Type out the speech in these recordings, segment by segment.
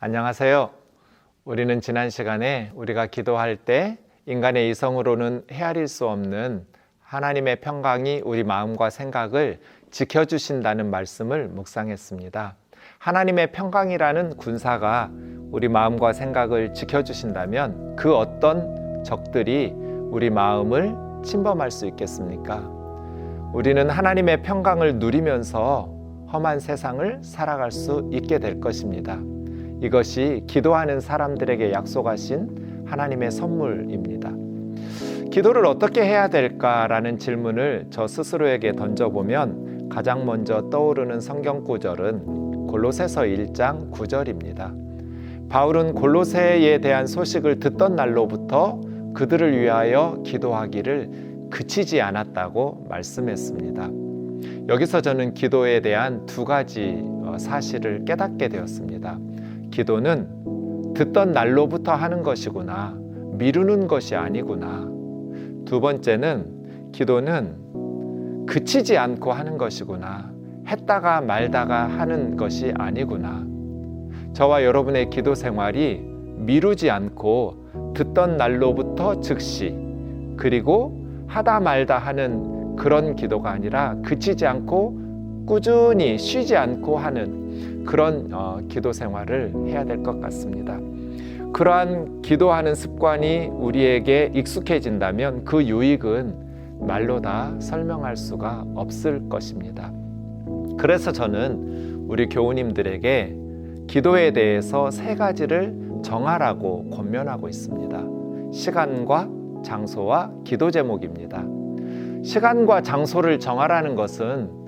안녕하세요. 우리는 지난 시간에 우리가 기도할 때 인간의 이성으로는 헤아릴 수 없는 하나님의 평강이 우리 마음과 생각을 지켜주신다는 말씀을 묵상했습니다. 하나님의 평강이라는 군사가 우리 마음과 생각을 지켜주신다면 그 어떤 적들이 우리 마음을 침범할 수 있겠습니까? 우리는 하나님의 평강을 누리면서 험한 세상을 살아갈 수 있게 될 것입니다. 이것이 기도하는 사람들에게 약속하신 하나님의 선물입니다. 기도를 어떻게 해야 될까라는 질문을 저 스스로에게 던져보면 가장 먼저 떠오르는 성경 구절은 골로새서 1장 9절입니다. 바울은 골로새에 대한 소식을 듣던 날로부터 그들을 위하여 기도하기를 그치지 않았다고 말씀했습니다. 여기서 저는 기도에 대한 두 가지 사실을 깨닫게 되었습니다. 기도는 듣던 날로부터 하는 것이구나, 미루는 것이 아니구나. 두 번째는 기도는 그치지 않고 하는 것이구나, 했다가 말다가 하는 것이 아니구나. 저와 여러분의 기도 생활이 미루지 않고 듣던 날로부터 즉시, 그리고 하다 말다 하는 그런 기도가 아니라 그치지 않고 꾸준히 쉬지 않고 하는 그런 기도 생활을 해야 될 것 같습니다. 그러한 기도하는 습관이 우리에게 익숙해진다면 그 유익은 말로 다 설명할 수가 없을 것입니다. 그래서 저는 우리 교우님들에게 기도에 대해서 세 가지를 정하라고 권면하고 있습니다. 시간과 장소와 기도 제목입니다. 시간과 장소를 정하라는 것은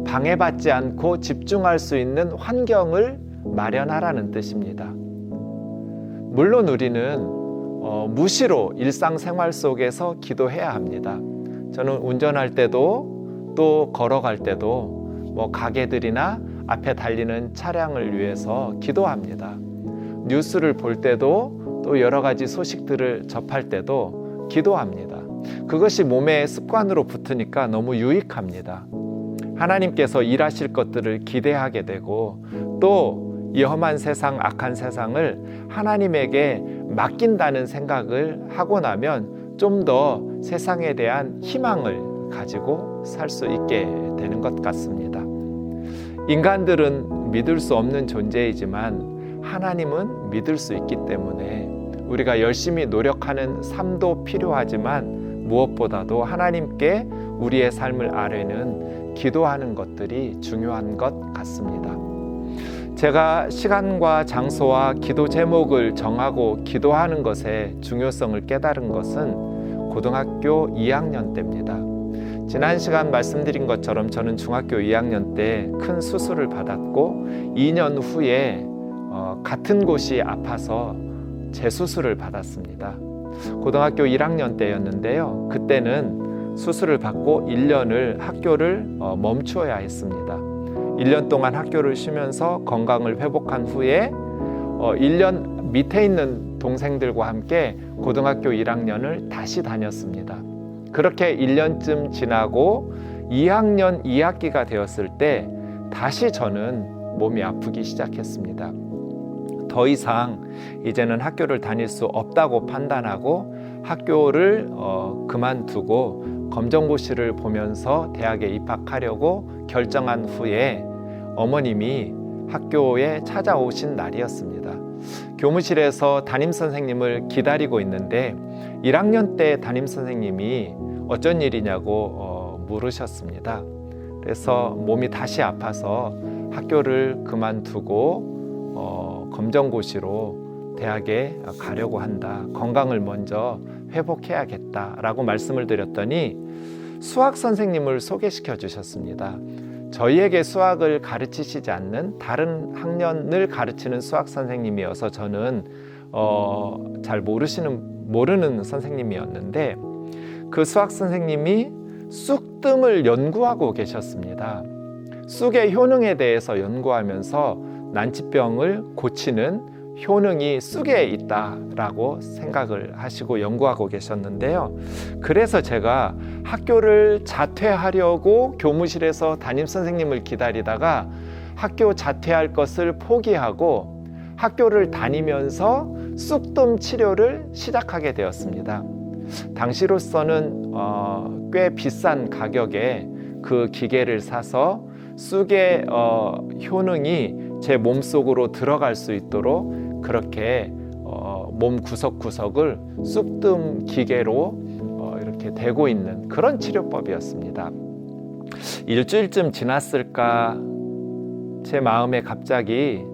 방해받지 않고 집중할 수 있는 환경을 마련하라는 뜻입니다. 물론 우리는 무시로 일상생활 속에서 기도해야 합니다. 저는 운전할 때도 또 걸어갈 때도 가게들이나 앞에 달리는 차량을 위해서 기도합니다. 뉴스를 볼 때도 또 여러 가지 소식들을 접할 때도 기도합니다. 그것이 몸에 습관으로 붙으니까 너무 유익합니다. 하나님께서 일하실 것들을 기대하게 되고 또 이 험한 세상, 악한 세상을 하나님에게 맡긴다는 생각을 하고 나면 좀 더 세상에 대한 희망을 가지고 살 수 있게 되는 것 같습니다. 인간들은 믿을 수 없는 존재이지만 하나님은 믿을 수 있기 때문에 우리가 열심히 노력하는 삶도 필요하지만 무엇보다도 하나님께 우리의 삶을 아뢰는 기도하는 것들이 중요한 것 같습니다. 제가 시간과 장소와 기도 제목을 정하고 기도하는 것의 중요성을 깨달은 것은 고등학교 2학년 때입니다. 지난 시간 말씀드린 것처럼 저는 중학교 2학년 때 큰 수술을 받았고 2년 후에 같은 곳이 아파서 재수술을 받았습니다. 고등학교 1학년 때였는데요. 그때는 수술을 받고 1년을 학교를 멈추어야 했습니다. 1년 동안 학교를 쉬면서 건강을 회복한 후에 1년 밑에 있는 동생들과 함께 고등학교 1학년을 다시 다녔습니다. 그렇게 1년쯤 지나고 2학년 2학기가 되었을 때 다시 저는 몸이 아프기 시작했습니다. 더 이상 이제는 학교를 다닐 수 없다고 판단하고 학교를 그만두고 검정고시를 보면서 대학에 입학하려고 결정한 후에 어머님이 학교에 찾아오신 날이었습니다. 교무실에서 담임선생님을 기다리고 있는데 1학년 때 담임선생님이 어쩐 일이냐고 물으셨습니다. 그래서 몸이 다시 아파서 학교를 그만두고 검정고시로 대학에 가려고 한다. 건강을 먼저 회복해야겠다라고 말씀을 드렸더니 수학 선생님을 소개시켜 주셨습니다. 저희에게 수학을 가르치시지 않는 다른 학년을 가르치는 수학 선생님이어서 저는 잘 모르는 선생님이었는데 그 수학 선생님이 쑥뜸을 연구하고 계셨습니다. 쑥의 효능에 대해서 연구하면서 난치병을 고치는 효능이 쑥에 있다라고 생각을 하시고 연구하고 계셨는데요. 그래서 제가 학교를 자퇴하려고 교무실에서 담임선생님을 기다리다가 학교 자퇴할 것을 포기하고 학교를 다니면서 쑥뜸 치료를 시작하게 되었습니다. 당시로서는 꽤 비싼 가격에 그 기계를 사서 쑥의 효능이 제 몸속으로 들어갈 수 있도록 그렇게 몸 구석구석을 쑥뜸 기계로 이렇게 대고 있는 그런 치료법이었습니다. 일주일쯤 지났을까 제 마음에 갑자기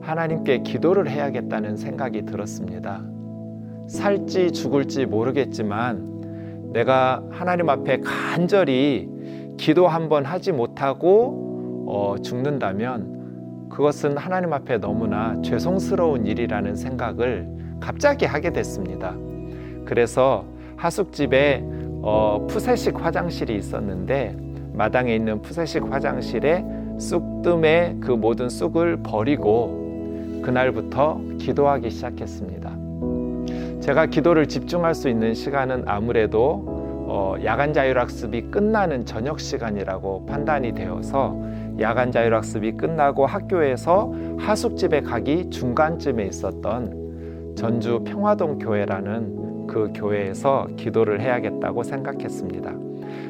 하나님께 기도를 해야겠다는 생각이 들었습니다. 살지 죽을지 모르겠지만 내가 하나님 앞에 간절히 기도 한번 하지 못하고 죽는다면 그것은 하나님 앞에 너무나 죄송스러운 일이라는 생각을 갑자기 하게 됐습니다. 그래서 하숙집에 푸세식 화장실이 있었는데 마당에 있는 푸세식 화장실에 쑥뜸에 그 모든 쑥을 버리고 그날부터 기도하기 시작했습니다. 제가 기도를 집중할 수 있는 시간은 아무래도 야간 자율학습이 끝나는 저녁 시간이라고 판단이 되어서 야간 자율학습이 끝나고 학교에서 하숙집에 가기 중간쯤에 있었던 전주 평화동 교회라는 그 교회에서 기도를 해야겠다고 생각했습니다.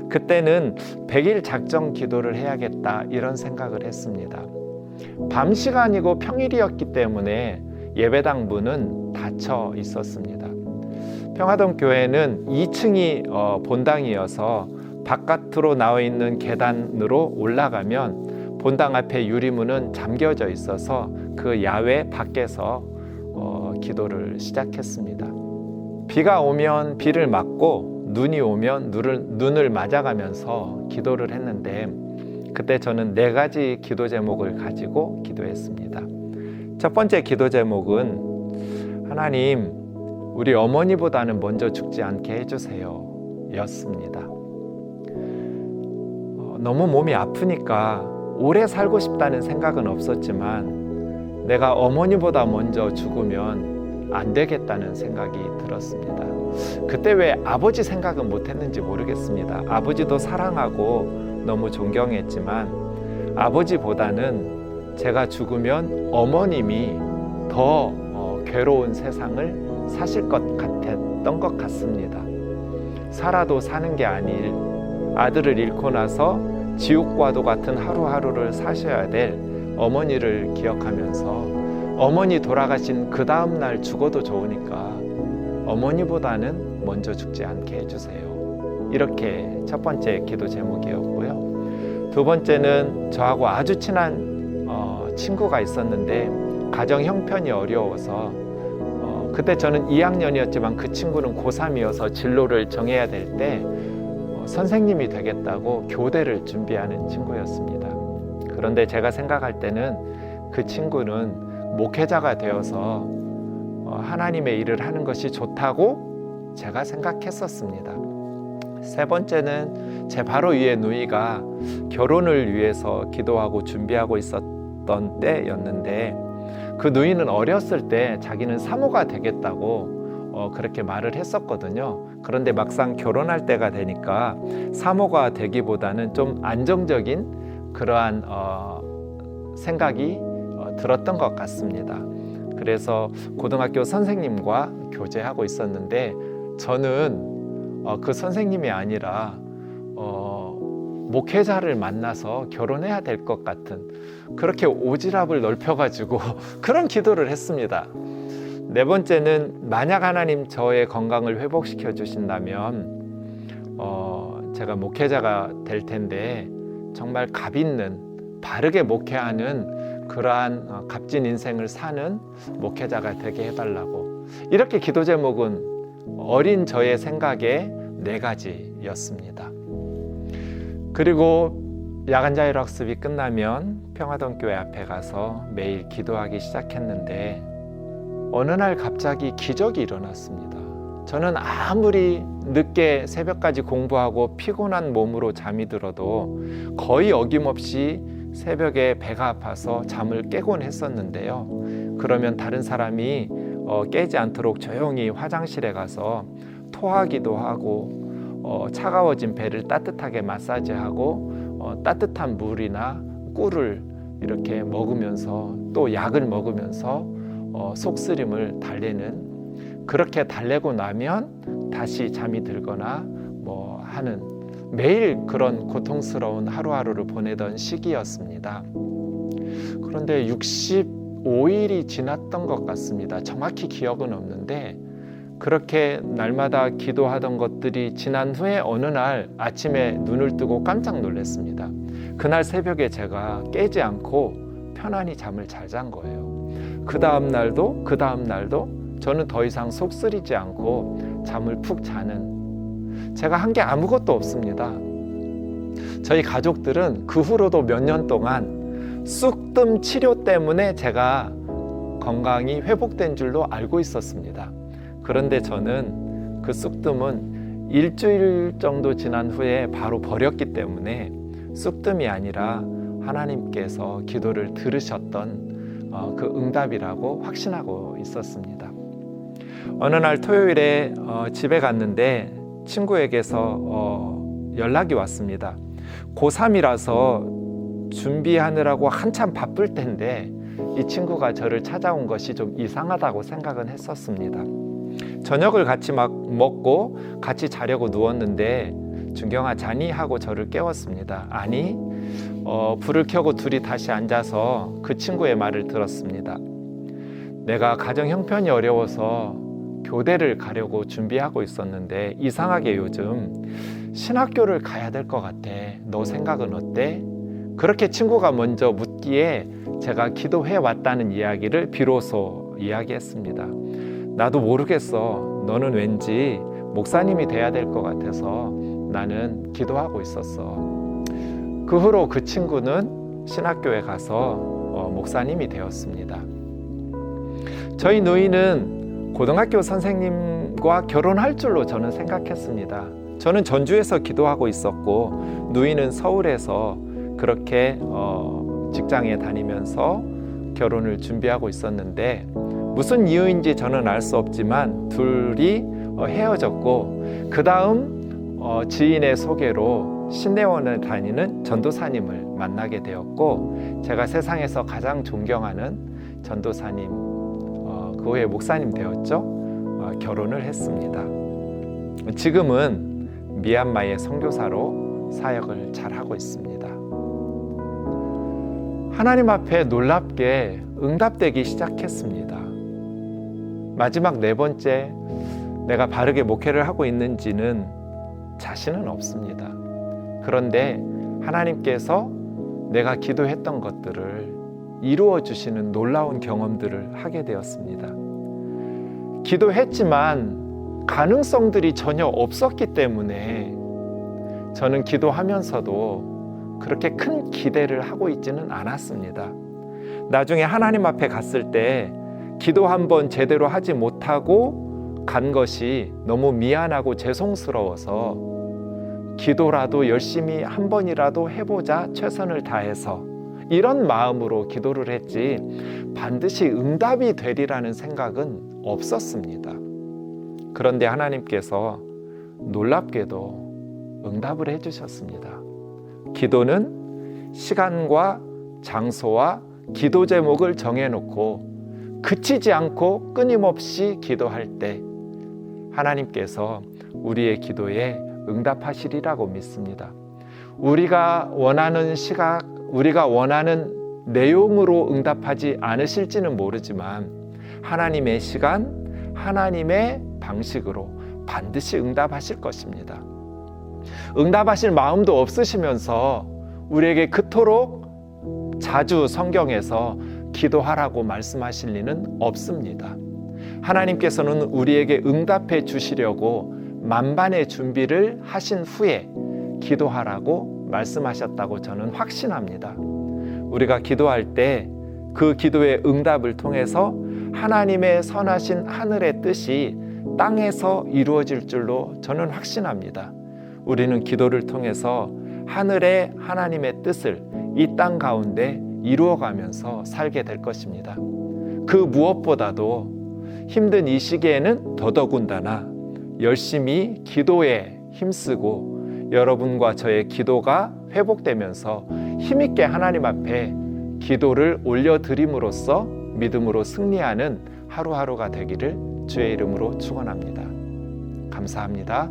그때는 100일 작정 기도를 해야겠다 이런 생각을 했습니다. 밤 시간이고 평일이었기 때문에 예배당 문은 닫혀 있었습니다. 평화동 교회는 2층이 본당이어서 바깥으로 나와 있는 계단으로 올라가면 본당 앞에 유리문은 잠겨져 있어서 그 야외 밖에서 기도를 시작했습니다. 비가 오면 비를 맞고 눈이 오면 눈을 맞아가면서 기도를 했는데 그때 저는 4가지 기도 제목을 가지고 기도했습니다. 첫 번째 기도 제목은 하나님, 우리 어머니보다는 먼저 죽지 않게 해주세요 였습니다. 너무 몸이 아프니까 오래 살고 싶다는 생각은 없었지만 내가 어머니보다 먼저 죽으면 안 되겠다는 생각이 들었습니다. 그때 왜 아버지 생각은 못했는지 모르겠습니다. 아버지도 사랑하고 너무 존경했지만 아버지보다는 제가 죽으면 어머님이 더 괴로운 세상을 사실 것 같았던 것 같습니다. 살아도 사는 게 아닐 아들을 잃고 나서 지옥과도 같은 하루하루를 사셔야 될 어머니를 기억하면서 어머니 돌아가신 그 다음 날 죽어도 좋으니까 어머니보다는 먼저 죽지 않게 해주세요. 이렇게 첫 번째 기도 제목이었고요. 두 번째는 저하고 아주 친한 친구가 있었는데 가정 형편이 어려워서 그때 저는 2학년이었지만 그 친구는 고3이어서 진로를 정해야 될 때 선생님이 되겠다고 교대를 준비하는 친구였습니다. 그런데 제가 생각할 때는 그 친구는 목회자가 되어서 하나님의 일을 하는 것이 좋다고 제가 생각했었습니다. 세 번째는 제 바로 위에 누이가 결혼을 위해서 기도하고 준비하고 있었던 때였는데 그 누이는 어렸을 때 자기는 사모가 되겠다고 그렇게 말을 했었거든요. 그런데 막상 결혼할 때가 되니까 사모가 되기보다는 좀 안정적인 그러한 생각이 들었던 것 같습니다. 그래서 고등학교 선생님과 교제하고 있었는데 저는 그 선생님이 아니라 목회자를 만나서 결혼해야 될 것 같은 그렇게 오지랖을 넓혀가지고 그런 기도를 했습니다. 네 번째는 만약 하나님 저의 건강을 회복시켜 주신다면 제가 목회자가 될 텐데 정말 값 있는 바르게 목회하는 그러한 값진 인생을 사는 목회자가 되게 해달라고 이렇게 기도 제목은 어린 저의 생각에 4가지였습니다. 그리고 야간 자율학습이 끝나면 평화동 교회 앞에 가서 매일 기도하기 시작했는데 어느 날 갑자기 기적이 일어났습니다. 저는 아무리 늦게 새벽까지 공부하고 피곤한 몸으로 잠이 들어도 거의 어김없이 새벽에 배가 아파서 잠을 깨곤 했었는데요. 그러면 다른 사람이 깨지 않도록 조용히 화장실에 가서 토하기도 하고 차가워진 배를 따뜻하게 마사지하고 따뜻한 물이나 꿀을 이렇게 먹으면서 또 약을 먹으면서 속쓰림을 달래는, 그렇게 달래고 나면 다시 잠이 들거나 뭐 하는, 매일 그런 고통스러운 하루하루를 보내던 시기였습니다. 그런데 65일이 지났던 것 같습니다. 정확히 기억은 없는데 그렇게 날마다 기도하던 것들이 지난 후에 어느 날 아침에 눈을 뜨고 깜짝 놀랐습니다. 그날 새벽에 제가 깨지 않고 편안히 잠을 잘 잔 거예요. 그 다음 날도 저는 더 이상 속쓰리지 않고 잠을 푹 자는, 제가 한 게 아무것도 없습니다. 저희 가족들은 그 후로도 몇 년 동안 쑥뜸 치료 때문에 제가 건강이 회복된 줄로 알고 있었습니다. 그런데 저는 그 쑥뜸은 일주일 정도 지난 후에 바로 버렸기 때문에 쑥뜸이 아니라 하나님께서 기도를 들으셨던 그 응답이라고 확신하고 있었습니다. 어느 날 토요일에 집에 갔는데 친구에게서 연락이 왔습니다. 고3이라서 준비하느라고 한참 바쁠 텐데 이 친구가 저를 찾아온 것이 좀 이상하다고 생각은 했었습니다. 저녁을 같이 막 먹고 같이 자려고 누웠는데 준경아 자니? 하고 저를 깨웠습니다. 아니, 불을 켜고 둘이 다시 앉아서 그 친구의 말을 들었습니다. 내가 가정 형편이 어려워서 교대를 가려고 준비하고 있었는데 이상하게 요즘 신학교를 가야 될 것 같아. 너 생각은 어때? 그렇게 친구가 먼저 묻기에 제가 기도해 왔다는 이야기를 비로소 이야기했습니다. 나도 모르겠어. 너는 왠지 목사님이 돼야 될 것 같아서 나는 기도하고 있었어. 그 후로 그 친구는 신학교에 가서 목사님이 되었습니다. 저희 누이는 고등학교 선생님과 결혼할 줄로 저는 생각했습니다. 저는 전주에서 기도하고 있었고 누이는 서울에서 그렇게 직장에 다니면서 결혼을 준비하고 있었는데 무슨 이유인지 저는 알 수 없지만 둘이 헤어졌고 그 다음 지인의 소개로 신내원을 다니는 전도사님을 만나게 되었고 제가 세상에서 가장 존경하는 전도사님, 그 후에 목사님 되었죠. 결혼을 했습니다. 지금은 미얀마의 선교사로 사역을 잘하고 있습니다. 하나님 앞에 놀랍게 응답되기 시작했습니다. 마지막 4번째, 내가 바르게 목회를 하고 있는지는 자신은 없습니다. 그런데 하나님께서 내가 기도했던 것들을 이루어 주시는 놀라운 경험들을 하게 되었습니다. 기도했지만 가능성들이 전혀 없었기 때문에 저는 기도하면서도 그렇게 큰 기대를 하고 있지는 않았습니다. 나중에 하나님 앞에 갔을 때 기도 한번 제대로 하지 못하고 간 것이 너무 미안하고 죄송스러워서 기도라도 열심히 한 번이라도 해보자, 최선을 다해서 이런 마음으로 기도를 했지 반드시 응답이 되리라는 생각은 없었습니다. 그런데 하나님께서 놀랍게도 응답을 해주셨습니다. 기도는 시간과 장소와 기도 제목을 정해놓고 그치지 않고 끊임없이 기도할 때 하나님께서 우리의 기도에 응답하시리라고 믿습니다. 우리가 원하는 시각, 우리가 원하는 내용으로 응답하지 않으실지는 모르지만 하나님의 시간, 하나님의 방식으로 반드시 응답하실 것입니다. 응답하실 마음도 없으시면서 우리에게 그토록 자주 성경에서 기도하라고 말씀하실 리는 없습니다. 하나님께서는 우리에게 응답해 주시려고 만반의 준비를 하신 후에 기도하라고 말씀하셨다고 저는 확신합니다. 우리가 기도할 때 그 기도의 응답을 통해서 하나님의 선하신 하늘의 뜻이 땅에서 이루어질 줄로 저는 확신합니다. 우리는 기도를 통해서 하늘의 하나님의 뜻을 이 땅 가운데 이루어가면서 살게 될 것입니다. 그 무엇보다도 힘든 이 시기에는 더더군다나 열심히 기도에 힘쓰고 여러분과 저의 기도가 회복되면서 힘있게 하나님 앞에 기도를 올려드림으로써 믿음으로 승리하는 하루하루가 되기를 주의 이름으로 축원합니다. 감사합니다.